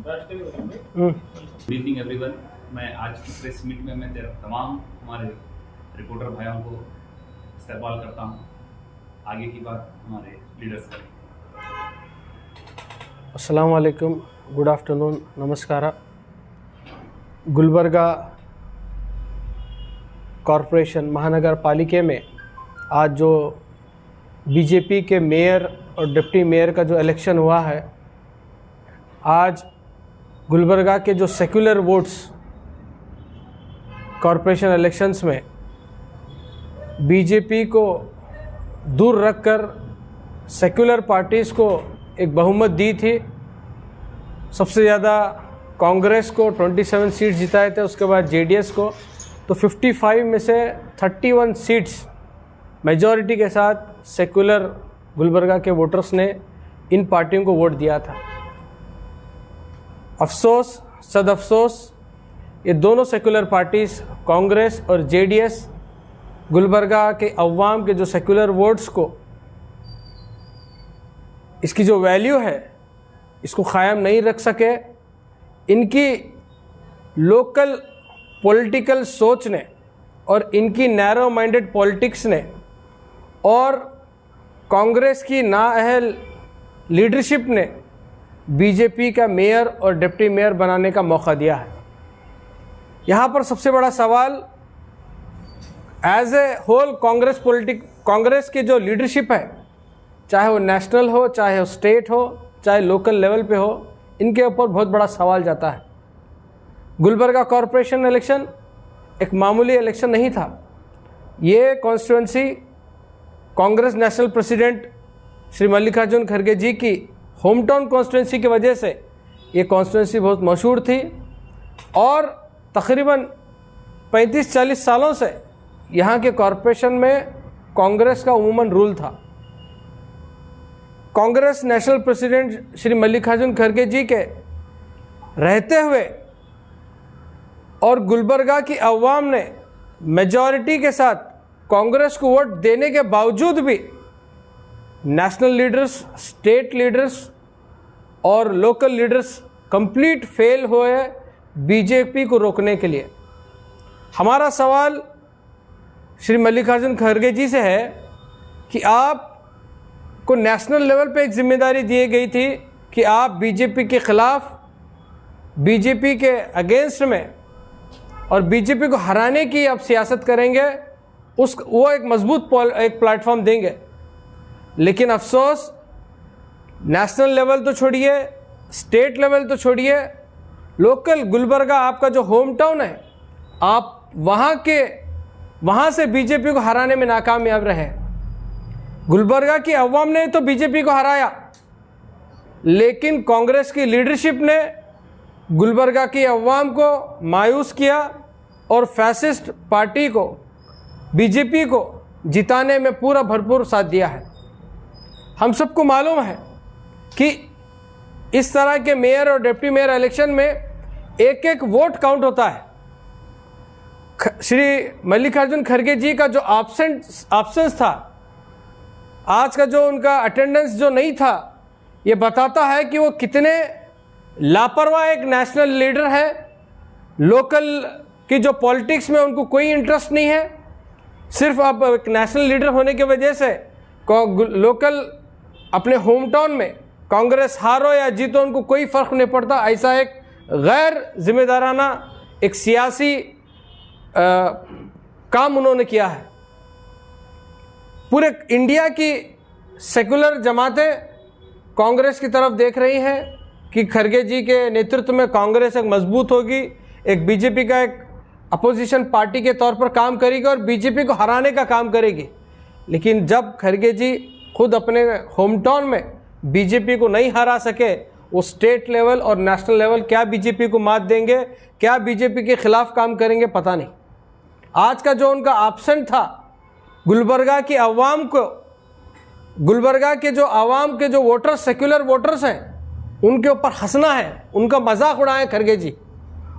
Good evening everyone. मैं आज की प्रेस मीट में मैं तमाम हमारे रिपोर्टर भाइयों को इस्तेमाल करता हूँ। आगे की बात हमारे लीडर्स करें। अस्सलाम वालेकुम, गुड आफ्टरनून, नमस्कार। गुलबर्गा कॉरपोरेशन महानगर पालिका में आज जो बीजेपी के मेयर और डिप्टी मेयर का जो इलेक्शन हुआ है, आज गुलबर्गा के जो सेक्युलर वोट्स कॉरपोरेशन इलेक्शंस में बीजेपी को दूर रखकर सेक्युलर पार्टीज़ को एक बहुमत दी थी। सबसे ज़्यादा कांग्रेस को 27 सीट्स जिताए थे, उसके बाद जेडीएस को, तो 55 में से 31 सीट्स मेजॉरिटी के साथ सेक्युलर गुलबर्गा के वोटर्स ने इन पार्टियों को वोट दिया था। अफसोस, सद अफसोस, ये दोनों सेक्युलर पार्टीज़ कांग्रेस और जेडीएस गुलबर्गा के अवाम के जो सेक्युलर वोट्स को, इसकी जो वैल्यू है, इसको क़ायम नहीं रख सके। इनकी लोकल पॉलिटिकल सोच ने और इनकी नैरो माइंडेड पॉलिटिक्स ने और कांग्रेस की नाअहल लीडरशिप ने बीजेपी का मेयर और डिप्टी मेयर बनाने का मौका दिया है। यहाँ पर सबसे बड़ा सवाल एज ए होल कांग्रेस की जो लीडरशिप है, चाहे वो नेशनल हो, चाहे वो स्टेट हो, चाहे लोकल लेवल पे हो, इनके ऊपर बहुत बड़ा सवाल जाता है। गुलबर्गा कॉरपोरेशन इलेक्शन एक मामूली इलेक्शन नहीं था। ये constituency Congress national president Shri Mallikarjun खड़गे जी की होम टाउन कॉन्स्टिट्यूंसी की वजह से ये कॉन्स्टिट्यूंसी बहुत मशहूर थी और तकरीबन 35-40 सालों से यहाँ के कॉरपोरेशन में कांग्रेस का उमूमन रूल था। कांग्रेस नेशनल प्रेसिडेंट श्री मल्लिकार्जुन खड़गे जी के रहते हुए और गुलबर्गा की अवाम ने मेजॉरिटी के साथ कांग्रेस को वोट देने के बावजूद भी नेशनल लीडर्स, स्टेट लीडर्स और लोकल लीडर्स कंप्लीट फेल हुए बीजेपी को रोकने के लिए। हमारा सवाल श्री मल्लिकार्जुन खड़गे जी से है कि आप को नेशनल लेवल पे एक जिम्मेदारी दी गई थी कि आप बीजेपी के ख़िलाफ़, बीजेपी के अगेंस्ट में और बीजेपी को हराने की आप सियासत करेंगे, वो एक मजबूत एक प्लेटफॉर्म देंगे। लेकिन अफसोस, नेशनल लेवल तो छोड़िए, स्टेट लेवल तो छोड़िए, लोकल गुलबर्गा आपका जो होम टाउन है, आप वहाँ से बीजेपी को हराने में नाकामयाब रहे। गुलबर्गा की अवाम ने तो बीजेपी को हराया, लेकिन कांग्रेस की लीडरशिप ने गुलबर्गा की अवाम को मायूस किया और फैसिस्ट पार्टी को, बीजेपी को जिताने में पूरा भरपूर साथ दिया है। हम सबको मालूम है कि इस तरह के मेयर और डिप्टी मेयर इलेक्शन में एक एक वोट काउंट होता है। श्री मल्लिकार्जुन खड़गे जी का जो एब्सेंस था, आज का जो उनका अटेंडेंस जो नहीं था, ये बताता है कि वो कितने लापरवाह एक नेशनल लीडर है। लोकल की जो पॉलिटिक्स में उनको कोई इंटरेस्ट नहीं है। सिर्फ अब एक नेशनल लीडर होने की वजह से लोकल अपने होम टाउन में कांग्रेस हारो या जीतो उनको कोई फ़र्क नहीं पड़ता। ऐसा एक गैर जिम्मेदाराना एक सियासी काम उन्होंने किया है। पूरे इंडिया की सेकुलर जमातें कांग्रेस की तरफ देख रही हैं कि खड़गे जी के नेतृत्व में कांग्रेस एक मजबूत होगी, एक बीजेपी का एक अपोजिशन पार्टी के तौर पर काम करेगी और बीजेपी को हराने का काम करेगी। लेकिन जब खड़गे जी खुद अपने होम टाउन में बीजेपी को नहीं हरा सके, वो स्टेट लेवल और नेशनल लेवल क्या बीजेपी को मात देंगे, क्या बीजेपी के खिलाफ काम करेंगे, पता नहीं। आज का जो उनका एब्सेंट था, गुलबर्गा की अवाम को, गुलबर्गा के जो अवाम के जो वोटर्स, सेक्युलर वोटर्स हैं, उनके ऊपर हंसना है, उनका मजाक उड़ाए खड़गे जी।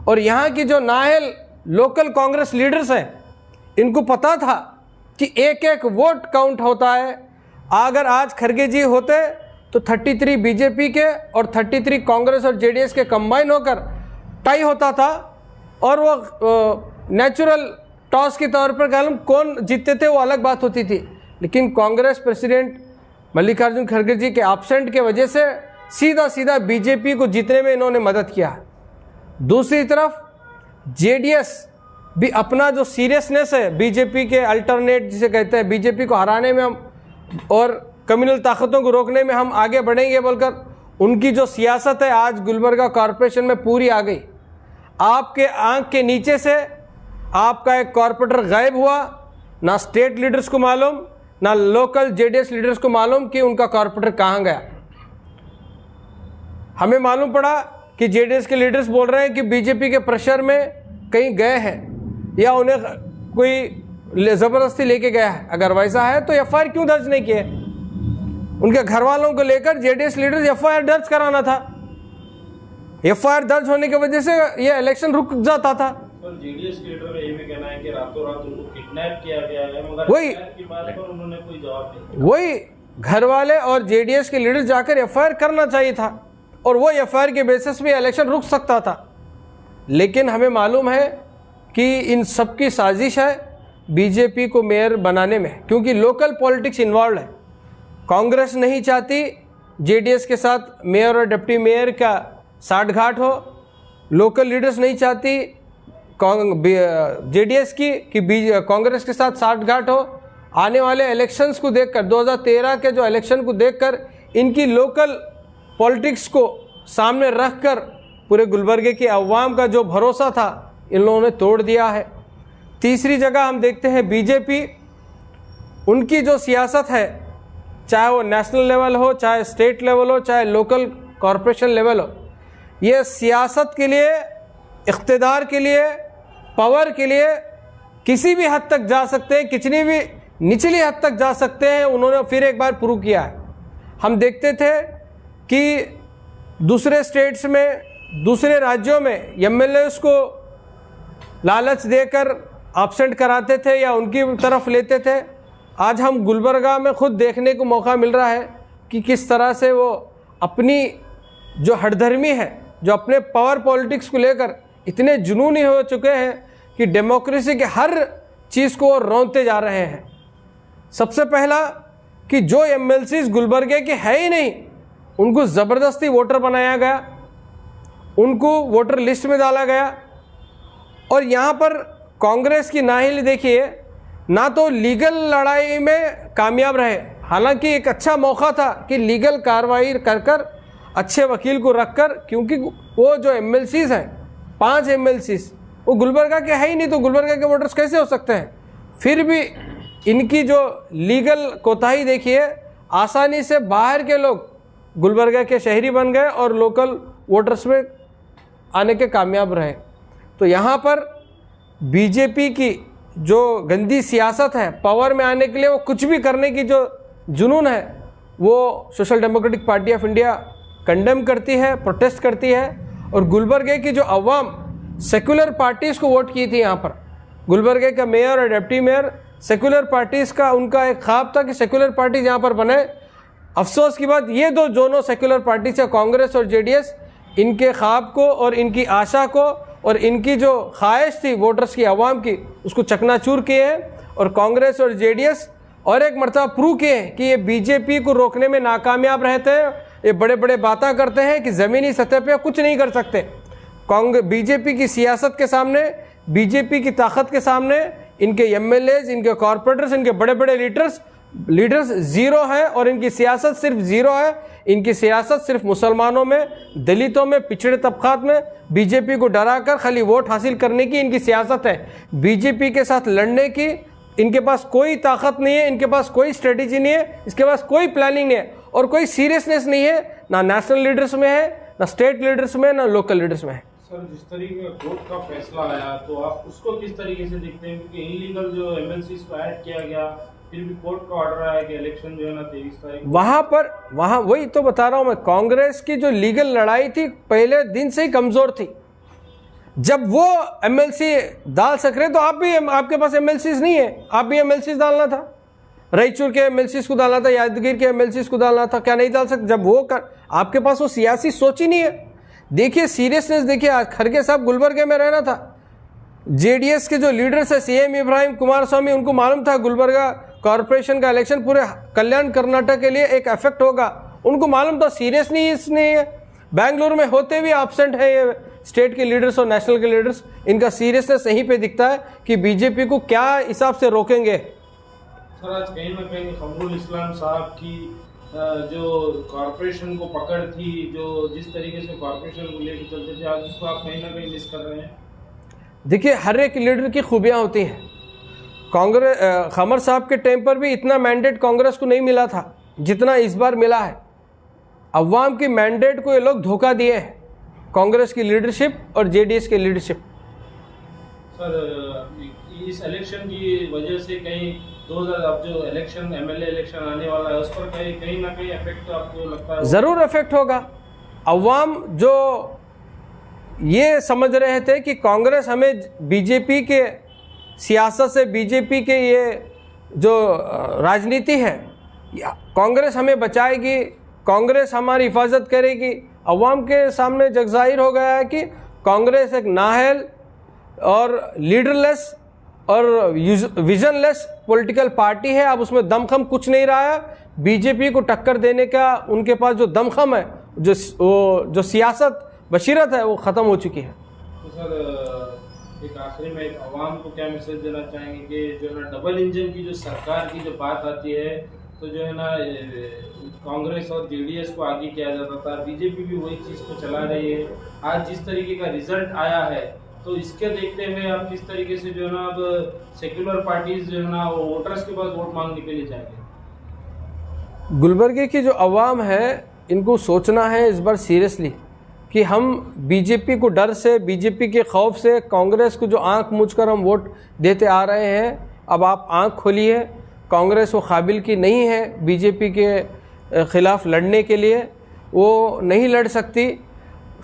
और यहाँ की जो नाअहल लोकल कांग्रेस लीडर्स हैं, इनको पता था कि एक एक वोट काउंट होता है। अगर आज खड़गे जी होते तो 33 बीजेपी के और 33 कांग्रेस और जेडीएस के कंबाइन होकर टाई होता था, और वो नेचुरल टॉस के तौर पर कलम कौन जीतते थे वो अलग बात होती थी। लेकिन कांग्रेस प्रेसिडेंट मल्लिकार्जुन खड़गे जी के एब्सेंट के वजह से सीधा सीधा बीजेपी को जीतने में इन्होंने मदद किया। दूसरी तरफ जेडीएस भी अपना जो सीरियसनेस है बीजेपी के अल्टरनेट जिसे कहते हैं, बीजेपी को हराने में हम और कम्युनल ताकतों को रोकने में हम आगे बढ़ेंगे बोलकर उनकी जो सियासत है आज गुलबर्गा कॉरपोरेशन में पूरी आ गई। आपके आंख के नीचे से आपका एक कॉरपोरेटर गायब हुआ, ना स्टेट लीडर्स को मालूम ना लोकल जेडीएस लीडर्स को मालूम कि उनका कॉरपोरेटर कहाँ गया। हमें मालूम पड़ा कि जेडीएस के लीडर्स बोल रहे हैं कि बीजेपी के प्रेशर में कहीं गए हैं या उन्हें कोई ज़बरदस्ती लेके गया है। अगर वैसा है तो एफआईआर क्यों दर्ज नहीं किए? उनके घर वालों को लेकर जेडीएस लीडर्स एफआईआर दर्ज कराना था। एफआईआर दर्ज होने की वजह से ये इलेक्शन रुक जाता था। जेडीएस लीडर का ये भी कहना है कि रातों रात उनको किडनैप किया गया है, मगर वही की बात पर उन्होंने कोई जवाब नहीं। वही घर वाले और जेडीएस के लीडर जाकर एफआईआर करना चाहिए था और वो एफआईआर के बेसिस पे इलेक्शन रुक सकता था। लेकिन हमें मालूम है कि इन सब की साजिश है बीजेपी को मेयर बनाने में, क्योंकि लोकल पॉलिटिक्स इन्वॉल्व है। कांग्रेस नहीं चाहती जेडीएस के साथ मेयर और डिप्टी मेयर का साठगांठ हो, लोकल लीडर्स नहीं चाहती जेडीएस की कि कांग्रेस के साथ साठगांठ हो। आने वाले इलेक्शंस को देखकर 2013 के जो इलेक्शन को देखकर इनकी लोकल पॉलिटिक्स को सामने रखकर पूरे गुलबर्गे की अवाम का जो भरोसा था इन लोगों ने तोड़ दिया है। तीसरी जगह हम देखते हैं बीजेपी, उनकी जो सियासत है चाहे वो नेशनल लेवल हो, चाहे स्टेट लेवल हो, चाहे लोकल कॉरपोरेशन लेवल हो, ये सियासत के लिए, इख्तिदार के लिए, पावर के लिए किसी भी हद तक जा सकते हैं, कितनी भी निचली हद तक जा सकते हैं। उन्होंने फिर एक बार प्रूव किया है। हम देखते थे कि दूसरे स्टेट्स में, दूसरे राज्यों में एमएलएस को लालच देकर एब्सेंट कराते थे या उनकी तरफ लेते थे। आज हम गुलबर्गा में खुद देखने को मौका मिल रहा है कि किस तरह से वो अपनी जो हठधर्मी है, जो अपने पावर पॉलिटिक्स को लेकर इतने जुनूनी हो चुके हैं कि डेमोक्रेसी के हर चीज़ को रौंदते जा रहे हैं। सबसे पहला कि जो एमएलसीज गुलबर्गे के है ही नहीं उनको ज़बरदस्ती वोटर बनाया गया, उनको वोटर लिस्ट में डाला गया। और यहाँ पर कांग्रेस की नाहिली देखिए, ना तो लीगल लड़ाई में कामयाब रहे, हालांकि एक अच्छा मौका था कि लीगल कार्रवाई कर कर अच्छे वकील को रखकर, क्योंकि वो जो एमएलसीज हैं 5 एमएलसीज वो गुलबर्गा के है ही नहीं, तो गुलबर्गा के वोटर्स कैसे हो सकते हैं? फिर भी इनकी जो लीगल कोताही देखिए, आसानी से बाहर के लोग गुलबर्गा के शहरी बन गए और लोकल वोटर्स में आने के कामयाब रहे। तो यहाँ पर बीजेपी की जो गंदी सियासत है, पावर में आने के लिए वो कुछ भी करने की जो जुनून है, वो social democratic party of India condemn करती है, प्रोटेस्ट करती है। और गुलबर्गे की जो अवाम सेकुलर पार्टीज़ को वोट की थी, यहाँ पर गुलबर्गे का मेयर और डिप्टी मेयर सेकुलर पार्टीज़ का, उनका एक ख्वाब था कि सेकुलर पार्टीज़ यहाँ पर बने। अफसोस की बात ये दो दोनों सेकुलर पार्टीज है, कांग्रेस और जेडीएस, इनके ख्वाब को और इनकी आशा को और इनकी जो ख्वाहिश थी वोटर्स की, आवाम की, उसको चकनाचूर किए हैं। और कांग्रेस और जेडीएस और एक मरतबा प्रूव किए हैं कि ये बीजेपी को रोकने में नाकामयाब रहते हैं। ये बड़े बड़े बातें करते हैं कि ज़मीनी सतह पे कुछ नहीं कर सकते। बीजेपी की सियासत के सामने, बीजेपी की ताकत के सामने इनके एमएलएज, इनके कॉरपोरेटर्स, इनके बड़े बड़े लीडर्स ज़ीरो हैं और इनकी सियासत सिर्फ ज़ीरो है। इनकी सियासत सिर्फ मुसलमानों में, दलितों में, पिछड़े तबकात में बीजेपी को डराकर खाली वोट हासिल करने की इनकी सियासत है। बीजेपी के साथ लड़ने की इनके पास कोई ताकत नहीं है, इनके पास कोई स्ट्रेटेजी नहीं है, इसके पास कोई प्लानिंग नहीं है और कोई सीरियसनेस नहीं है, ना नेशनल लीडर्स में है, ना स्टेट लीडर्स में, ना लोकल लीडर्स में है। सर, जिस तरीके का कोर्ट का फैसला आया तो आप उसको किस तरीके से देखते हैं? क्योंकि इनलीगल जो एमएलसीज को ऐड किया गया, फिर भी कोर्ट का ऑर्डर आया कि इलेक्शन जो है ना 23 तारीख, वहाँ वही तो बता रहा हूँ मैं, कांग्रेस की जो लीगल लड़ाई थी पहले दिन से ही कमज़ोर थी। जब वो एमएलसी डाल सक रहे तो आप भी, आपके पास एमएलसीज नहीं है, आप भी एमएलसीज डालना था। रायचूर के एमएलसीज को डालना था, यादगिर के एमएलसीज को डालना था, क्या नहीं डाल सकते? जब वो आपके पास वो सियासी सोच ही नहीं है। देखिए सीरियसनेस, देखिए खड़गे साहब गुलबर्गे में रहना था, जेडीएस के जो लीडर्स है सीएम इब्राहिम कुमार स्वामी, उनको मालूम था गुलबर्गा कॉरपोरेशन का इलेक्शन पूरे कल्याण कर्नाटक के लिए एक इफेक्ट होगा, उनको मालूम था। सीरियसनेस नहीं है, बेंगलुरु में होते भी एब्सेंट है ये स्टेट के लीडर्स और नेशनल के लीडर्स। इनका सीरियसनेस यहीं पे दिखता है कि बीजेपी को क्या हिसाब से रोकेंगे। सर आज कहीं ना कहीं खमरुल इस्लाम साहब की जो कॉरपोरेशन को पकड़ थी, जो जिस तरीके से कॉरपोरेशन को लेकर चलते थे, आज उसको आप कहीं ना कहीं मिस कर रहे हैं। देखिए हर एक लीडर की खूबियाँ होती हैं। कांग्रेस खमर साहब के टाइम पर भी इतना मैंडेट कांग्रेस को नहीं मिला था जितना इस बार मिला है। अवाम की मैंडेट को ये लोग धोखा दिए हैं, कांग्रेस की लीडरशिप और जेडीएस की लीडरशिप। सर इस इलेक्शन की वजह से कहीं 2000 अब जो इलेक्शन एमएलए इलेक्शन आने वाला है उस पर कहीं ना कहीं इफेक्ट आपको लगता है? ज़रूर इफेक्ट होगा। अवाम जो ये समझ रहे थे कि कांग्रेस हमें बीजेपी के सियासत से, बीजेपी के ये जो राजनीति है, कांग्रेस हमें बचाएगी, कांग्रेस हमारी हिफाजत करेगी। अवाम के सामने जग जाहिर हो गया है कि कांग्रेस एक नाअहल और लीडरलेस और विजनलेस पॉलिटिकल पार्टी है। अब उसमें दमखम कुछ नहीं रहा है। बीजेपी को टक्कर देने का उनके पास जो दमखम है, जो सियासत बशीरत है, वो ख़त्म हो चुकी है। तो सर एक आखिरी में एक आवाम को क्या मैसेज देना चाहेंगे कि जो है ना डबल इंजन की जो सरकार की जो बात आती है, तो जो है ना कांग्रेस और जेडीएस को आगे किया जाता था, बीजेपी भी वही चीज़ को चला रही है। आज जिस तरीके का रिजल्ट आया है, तो इसके देखते हुए आप किस तरीके से जो है ना अब सेक्युलर पार्टीज जो है ना वो वोटर्स के पास वोट मांगने के लिए जाएंगे? गुलबर्गे की जो अवाम है, इनको सोचना है इस बार सीरियसली कि हम बीजेपी को डर से, बीजेपी के खौफ से, कांग्रेस को जो आंख मूंझ कर हम वोट देते आ रहे हैं, अब आप आंख खोलिए। कांग्रेस वो काबिल की नहीं है बीजेपी के ख़िलाफ़ लड़ने के लिए, वो नहीं लड़ सकती।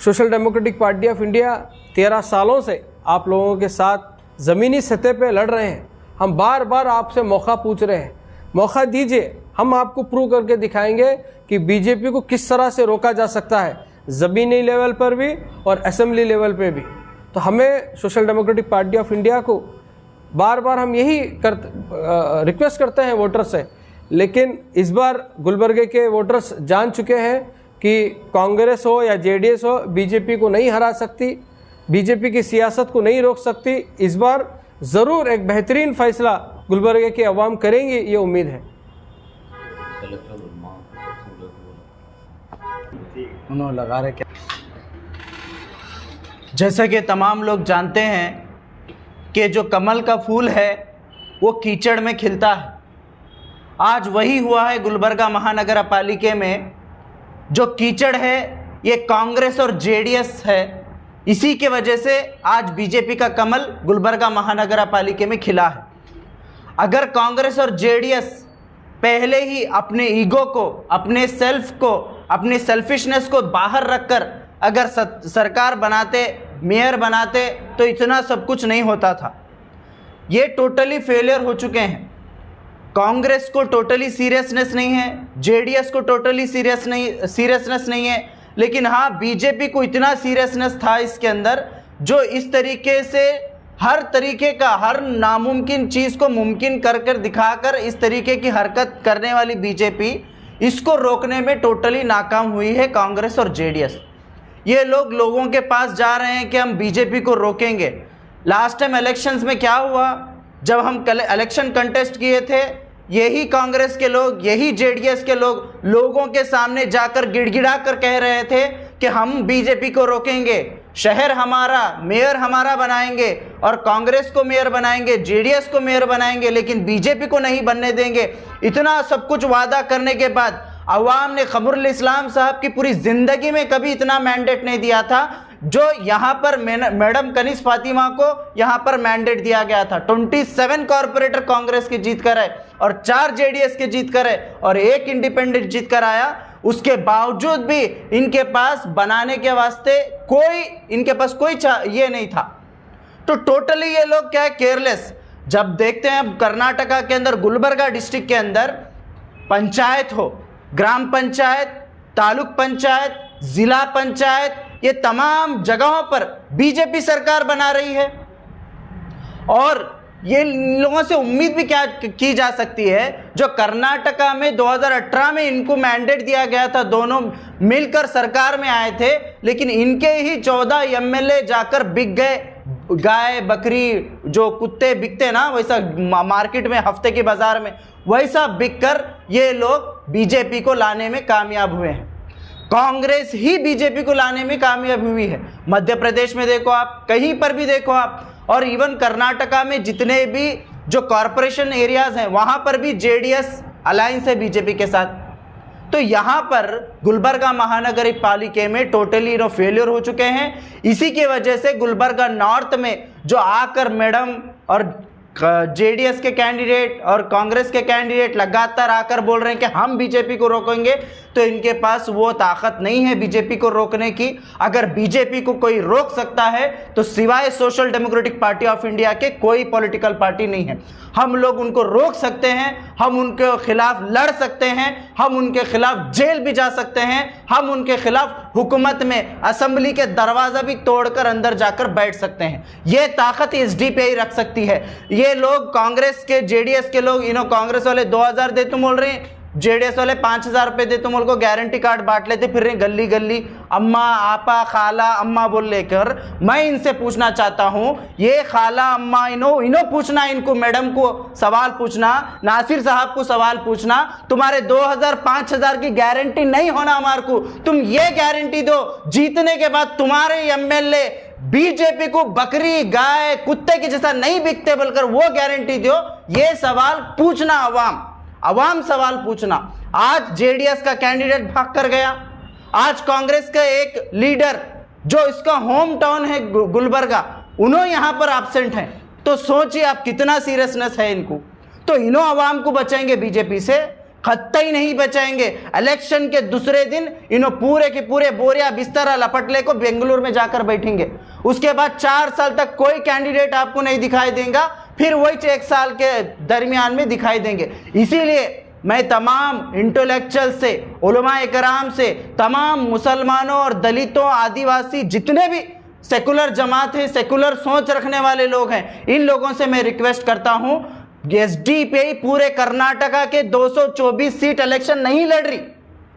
Social democratic party of India 13 सालों से आप लोगों के साथ ज़मीनी सतह पे लड़ रहे हैं। हम बार बार आपसे मौका पूछ रहे हैं, मौका दीजिए, हम आपको प्रूव करके दिखाएंगे कि बीजेपी को किस तरह से रोका जा सकता है, ज़मीनी लेवल पर भी और असेंबली लेवल पे भी। तो हमें social democratic party of India को बार बार हम यही रिक्वेस्ट करते हैं वोटर से, लेकिन इस बार गुलबर्गे के वोटर्स जान चुके हैं कि कांग्रेस हो या जेडीएस हो, बीजेपी को नहीं हरा सकती, बीजेपी की सियासत को नहीं रोक सकती। इस बार ज़रूर एक बेहतरीन फ़ैसला गुलबर्गे के अवाम करेंगे, ये उम्मीद है। उन्होंने लगा रहे क्या, जैसा कि तमाम लोग जानते हैं कि जो कमल का फूल है वो कीचड़ में खिलता है। आज वही हुआ है गुलबर्गा महानगर पालिका में। जो कीचड़ है ये कांग्रेस और जेडीएस है, इसी के वजह से आज बीजेपी का कमल गुलबर्गा महानगर पालिका में खिला है। अगर कांग्रेस और जेडीएस पहले ही अपने ईगो को, अपने सेल्फ को, अपनी सेल्फिशनेस को बाहर रखकर अगर सरकार बनाते, मेयर बनाते, तो इतना सब कुछ नहीं होता था। ये टोटली फेलियर हो चुके हैं। कांग्रेस को टोटली सीरियसनेस नहीं है, जेडीएस को टोटली सीरियसनेस नहीं है, लेकिन हाँ बीजेपी को इतना सीरियसनेस था इसके अंदर, जो इस तरीके से हर तरीके का, हर नामुमकिन चीज़ को मुमकिन कर कर दिखाकर इस तरीके की हरकत करने वाली बीजेपी, इसको रोकने में टोटली नाकाम हुई है कांग्रेस और जेडीएस। ये लोग लोगों के पास जा रहे हैं कि हम बीजेपी को रोकेंगे। लास्ट टाइम इलेक्शंस में क्या हुआ, जब हम इलेक्शन कंटेस्ट किए थे, यही कांग्रेस के लोग, यही जेडीएस के लोग लोगों के सामने जाकर गिड़गिड़ा कर कह रहे थे कि हम बीजेपी को रोकेंगे, शहर हमारा, मेयर हमारा बनाएंगे और कांग्रेस को मेयर बनाएंगे, जेडीएस को मेयर बनाएंगे, लेकिन बीजेपी को नहीं बनने देंगे। इतना सब कुछ वादा करने के बाद अवाम ने खमरुल इस्लाम साहब की पूरी ज़िंदगी में कभी इतना मैंडेट नहीं दिया था जो यहाँ पर मैडम कनिज़ फातिमा को यहाँ पर मैंडेट दिया गया था। 27 कॉरपोरेटर कांग्रेस के जीत कर आए और 4 जेडीएस के जीत कर आए और 1 इंडिपेंडेंट जीत कर आया। उसके बावजूद भी इनके पास बनाने के वास्ते कोई, इनके पास कोई ये नहीं था। तो टोटली ये लोग क्या है, केयरलेस। जब देखते हैं कर्नाटका के अंदर गुलबर्गा डिस्ट्रिक्ट के अंदर पंचायत हो, ग्राम पंचायत, तालुक पंचायत, जिला पंचायत, ये तमाम जगहों पर बीजेपी सरकार बना रही है। और ये लोगों से उम्मीद भी क्या की जा सकती है, जो कर्नाटका में 2018 में इनको मैंडेट दिया गया था, दोनों मिलकर सरकार में आए थे, लेकिन इनके ही 14 एमएलए जाकर बिक गए। गाय बकरी जो कुत्ते बिकते ना, वैसा मार्केट में हफ्ते के बाजार में वैसा बिककर ये लोग बीजेपी को लाने में कामयाब हुए हैं। कांग्रेस ही बीजेपी को लाने में कामयाब हुई है। मध्य प्रदेश में देखो आप, कहीं पर भी देखो आप, और इवन कर्नाटका में जितने भी जो कॉरपोरेशन एरियाज हैं वहां पर भी जेडीएस अलायंस है बीजेपी के साथ। तो यहाँ पर गुलबर्गा महानगर पालिका में टोटली फेलियर हो चुके हैं। इसी की वजह से गुलबर्गा नॉर्थ में जो आकर मैडम और जेडीएस के कैंडिडेट और कांग्रेस के कैंडिडेट लगातार आकर बोल रहे हैं कि हम बीजेपी को रोकेंगे, तो इनके पास वो ताकत नहीं है बीजेपी को रोकने की। अगर बीजेपी को कोई रोक सकता है तो सिवाय social democratic party of India के कोई पॉलिटिकल पार्टी नहीं है। हम लोग उनको रोक सकते हैं, हम उनके खिलाफ लड़ सकते हैं, हम उनके खिलाफ जेल भी जा सकते हैं, हम उनके खिलाफ हुकूमत में असेंबली के दरवाजा भी तोड़कर अंदर जाकर बैठ सकते हैं। ये ताकत एसडीपीआई रख सकती है। ये लोग कांग्रेस के, जेडीएस के लोग, कांग्रेस वाले 2000 दे तुम बोल रहे हैं, जेडीएस वाले 5000 रुपए दे तुम को गारंटी कार्ड बांट लेते फिर गली गली अम्मा आपा खाला अम्मा बोल लेकर। मैं इनसे पूछना चाहता हूं, ये खाला अम्मा इनो पूछना, इनको मैडम को सवाल पूछना, नासिर साहब को सवाल पूछना, तुम्हारे 2000-5000 की गारंटी नहीं होना हमारे को, तुम ये गारंटी दो जीतने के बाद तुम्हारे एमएलए बीजेपी को बकरी गाय कुत्ते के जैसा नहीं बिकते बोलकर वो गारंटी दो। ये सवाल पूछना अवाम सवाल पूछना। आज जेडीएस का कैंडिडेट भाग कर गया, आज कांग्रेस का एक लीडर जो इसका होम टाउन है गुलबर्गा, उन्होंने यहां पर एब्सेंट हैं। तो सोचिए आप कितना सीरियसनेस है इनको। तो इन्हों अवाम को बचाएंगे बीजेपी से, खत्ता नहीं बचाएंगे। इलेक्शन के दूसरे दिन इन्हों पूरे के पूरे बोरिया बिस्तरा लपटले को बेंगलुरु में जाकर बैठेंगे। उसके बाद 4 साल तक कोई कैंडिडेट आपको नहीं दिखाई देगा, फिर वही 1 साल के दरमियान में दिखाई देंगे। इसीलिए मैं तमाम इंटेलेक्चुअल से, उलमा इकराम से, तमाम मुसलमानों और दलितों, आदिवासी, जितने भी सेकुलर जमात है, सेकुलर सोच रखने वाले लोग हैं, इन लोगों से मैं रिक्वेस्ट करता हूं, एसडीपीआई पूरे कर्नाटका के 224 सीट इलेक्शन नहीं लड़ रही,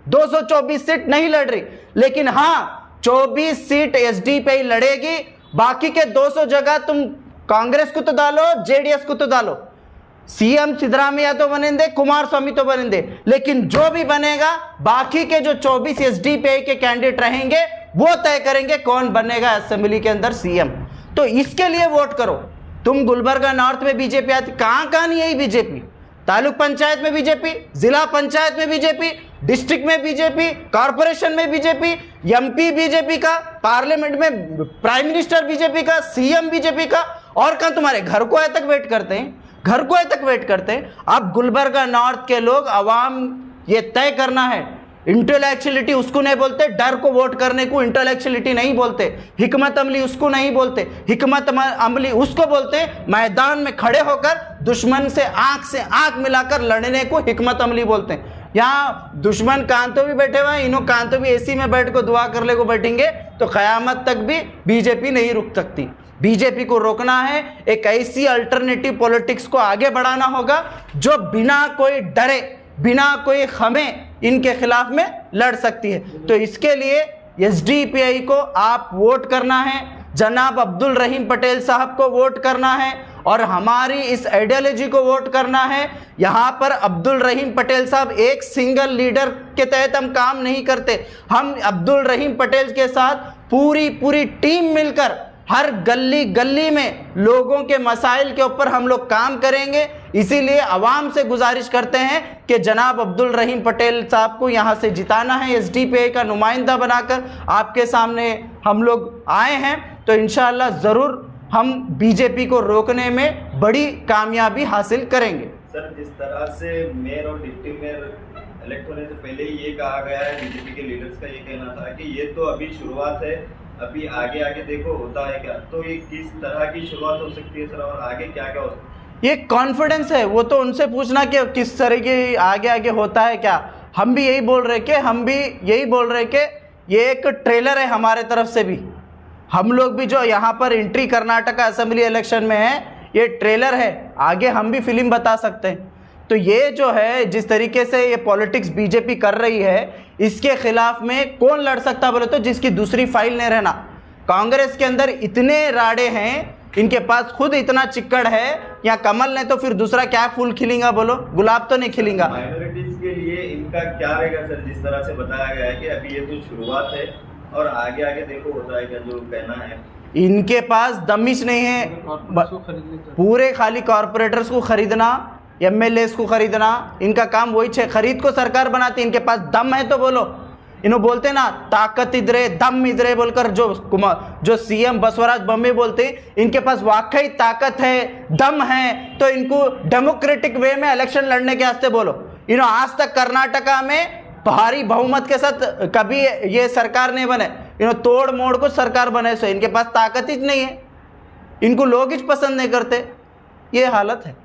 224 सीट नहीं लड़ रही, लेकिन हाँ 24 सीट एसडीपीआई लड़ेगी। बाकी के 200 जगह तुम कांग्रेस को तो डालो, जेडीएस को तो डालो, सीएम सिद्धरामैया तो बनेंगे, कुमार स्वामी तो बनेंगे, लेकिन जो भी बनेगा बाकी के जो 24 एसडीपीआई के कैंडिडेट रहेंगे वो तय करेंगे कौन बनेगा असेंबली के अंदर सीएम। तो इसके लिए वोट करो। तुम गुलबर्गा नॉर्थ में बीजेपी आती, कहां नहीं आई बीजेपी? तालुक पंचायत में बीजेपी, जिला पंचायत में बीजेपी, डिस्ट्रिक्ट में बीजेपी, कॉर्पोरेशन में बीजेपी, एमपी बीजेपी का, पार्लियामेंट में प्राइम मिनिस्टर बीजेपी का, सीएम बीजेपी का, और कहां तुम्हारे घर को आए तक वेट करते हैं, घर को आए तक वेट करते हैं। अब गुलबर्गा नॉर्थ के लोग, अवाम, ये तय करना है। इंटेलेक्चुअलिटी उसको नहीं बोलते, डर को वोट करने को इंटेलेक्चुअलिटी नहीं बोलते, हिकमत अमली उसको नहीं बोलते, हिकमत अमली उसको बोलते मैदान में खड़े होकर दुश्मन से आंख मिलाकर लड़ने को हिकमत अमली बोलते हैं। यहाँ दुश्मन कांतों भी बैठे हुए हैं, इन्हों कांतों भी एसी में बैठ को दुआ करने को बैठेंगे तो क़यामत तक भी बीजेपी नहीं रुक सकती। बीजेपी को रोकना है, एक ऐसी अल्टरनेटिव पॉलिटिक्स को आगे बढ़ाना होगा जो बिना कोई डरे, बिना कोई खमे इनके खिलाफ में लड़ सकती है। तो इसके लिए एसडीपीआई को आप वोट करना है, जनाब अब्दुल रहीम पटेल साहब को वोट करना है और हमारी इस आइडियोलॉजी को वोट करना है। यहाँ पर अब्दुल रहीम पटेल साहब एक सिंगल लीडर के तहत हम काम नहीं करते, हम अब्दुल रहीम पटेल के साथ पूरी टीम मिलकर हर गली गली में लोगों के मसाइल के ऊपर हम लोग काम करेंगे। इसीलिए आवाम से गुजारिश करते हैं कि जनाब अब्दुल रहीम पटेल साहब को यहाँ से जिताना है। एसडीपीआई का नुमाइंदा बनाकर आपके सामने हम लोग आए हैं, तो इंशाअल्लाह ज़रूर हम बीजेपी को रोकने में बड़ी कामयाबी हासिल करेंगे। सर, जिस तरह से मेयर और डिप्टी मेयर इलेक्ट होने से पहले ही ये कहा गया है, बीजेपी के लीडर्स का ये कहना था कि ये तो अभी शुरुआत है, अभी आगे देखो होता है क्या, तो ये किस तरह की शुरुआत हो सकती है सर, और आगे क्या क्या हो सकता है? ये कॉन्फिडेंस है, वो तो उनसे पूछना कि किस तरह के आगे आगे होता है क्या। हम भी यही बोल रहे कि ये एक ट्रेलर है हमारे तरफ से भी। हम लोग भी जो यहाँ पर एंट्री कर्नाटका असेंबली इलेक्शन में है, ये ट्रेलर है, आगे हम भी फिल्म बता सकते हैं। तो ये जो है जिस तरीके से ये पॉलिटिक्स बीजेपी कर रही है, इसके खिलाफ में कौन लड़ सकता बोले तो जिसकी दूसरी फाइल नहीं रहना। कांग्रेस के अंदर इतने राड़े हैं, इनके पास खुद इतना चिक्कड़ है, या कमल ने तो फिर दूसरा क्या फूल खिलेगा बोलो, गुलाब तो नहीं खिलेगा। माइनॉरिटीज के लिए इनका क्या रहेगा सर, जिस तरह से बताया गया है कि अभी ये तो शुरुआत है और आगे आगे देखो होता है क्या, जो कहना है इनके पास दमिश नहीं है, पूरे खाली कॉरपोरेटर्स को खरीदना, एमएलएस को खरीदना, इनका काम वही है। खरीद को सरकार बनाती, इनके पास दम है तो बोलो। इन्हों बोलते ना ताकत इधरे दम इधरे बोलकर, जो सीएम बसवराज बम्बे बोलते, इनके पास वाकई ताकत है, दम है, तो इनको डेमोक्रेटिक वे में इलेक्शन लड़ने के वास्ते बोलो। इन्हों आज तक कर्नाटका में भारी बहुमत के साथ कभी ये सरकार नहीं बने, इन्हों तोड़ मोड़ को सरकार बने, सो इनके पास ताकत ही नहीं है, इनको लोग ही पसंद नहीं करते, ये हालत है।